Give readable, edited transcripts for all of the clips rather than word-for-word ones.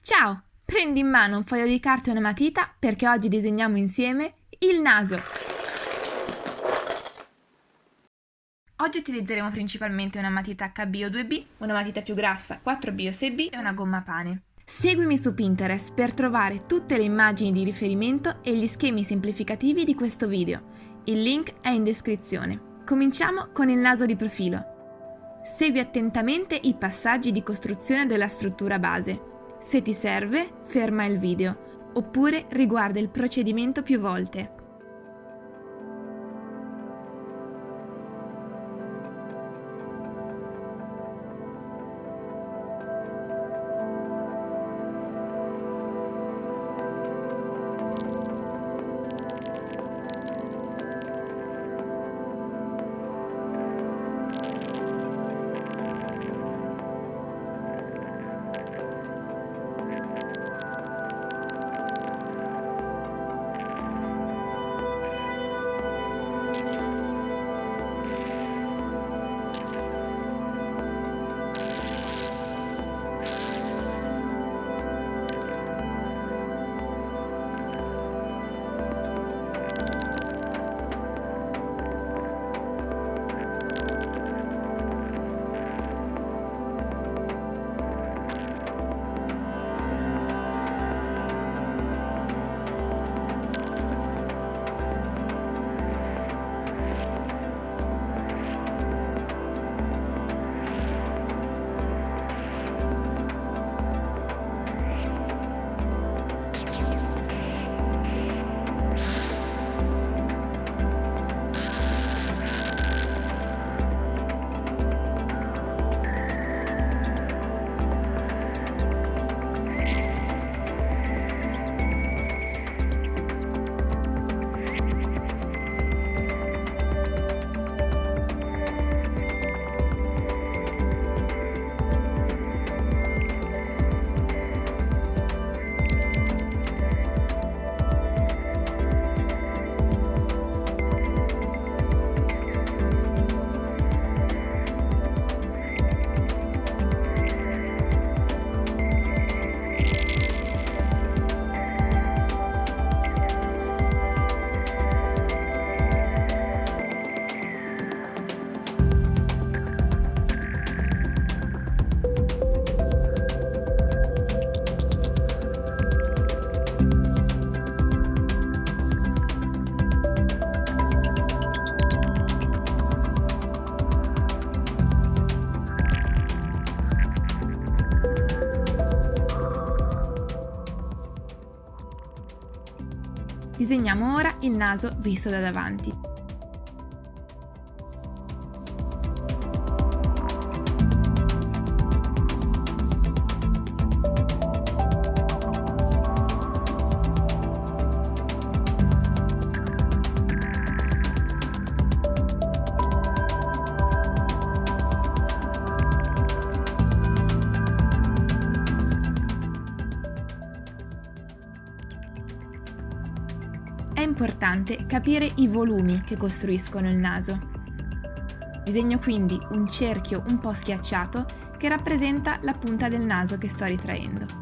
Ciao! Prendi in mano un foglio di carta e una matita perché oggi disegniamo insieme il naso. Oggi utilizzeremo principalmente una matita HB o 2B, una matita più grassa 4B o 6B e una gomma pane. Seguimi su Pinterest per trovare tutte le immagini di riferimento e gli schemi semplificativi di questo video. Il link è in descrizione. Cominciamo con il naso di profilo. Segui attentamente i passaggi di costruzione della struttura base. Se ti serve, ferma il video, oppure riguarda il procedimento più volte. Disegniamo ora il naso visto da davanti. È importante capire i volumi che costruiscono il naso. Disegno quindi un cerchio un po' schiacciato che rappresenta la punta del naso che sto ritraendo.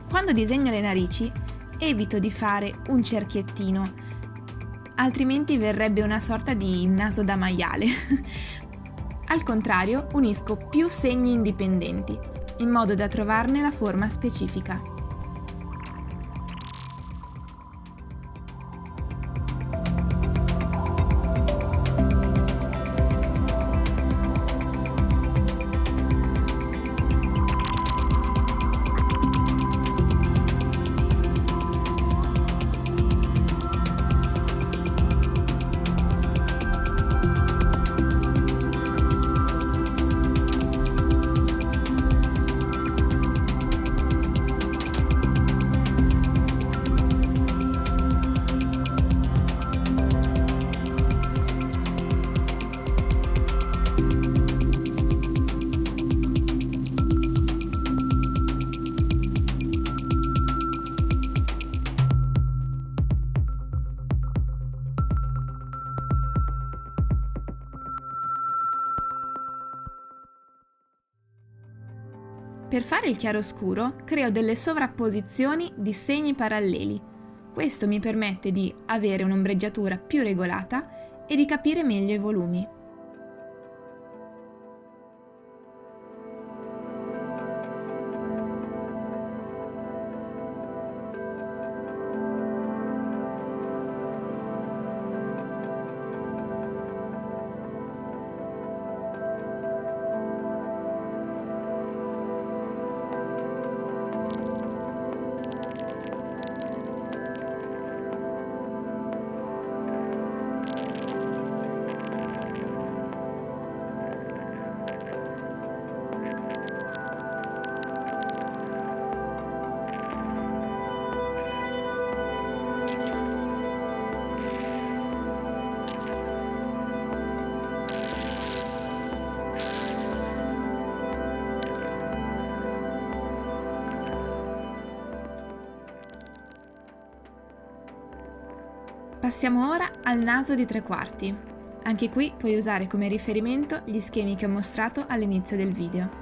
Quando disegno le narici, evito di fare un cerchiettino, altrimenti verrebbe una sorta di naso da maiale. Al contrario, unisco più segni indipendenti, in modo da trovarne la forma specifica. Per fare il chiaroscuro creo delle sovrapposizioni di segni paralleli. Questo mi permette di avere un'ombreggiatura più regolata e di capire meglio i volumi. Passiamo ora al naso di 3/4. Anche qui puoi usare come riferimento gli schemi che ho mostrato all'inizio del video.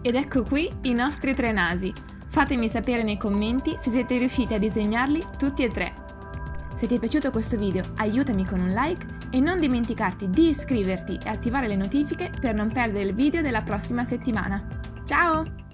Ed ecco qui i nostri 3 nasi. Fatemi sapere nei commenti se siete riusciti a disegnarli tutti e 3. Se ti è piaciuto questo video, aiutami con un like e non dimenticarti di iscriverti e attivare le notifiche per non perdere il video della prossima settimana. Ciao!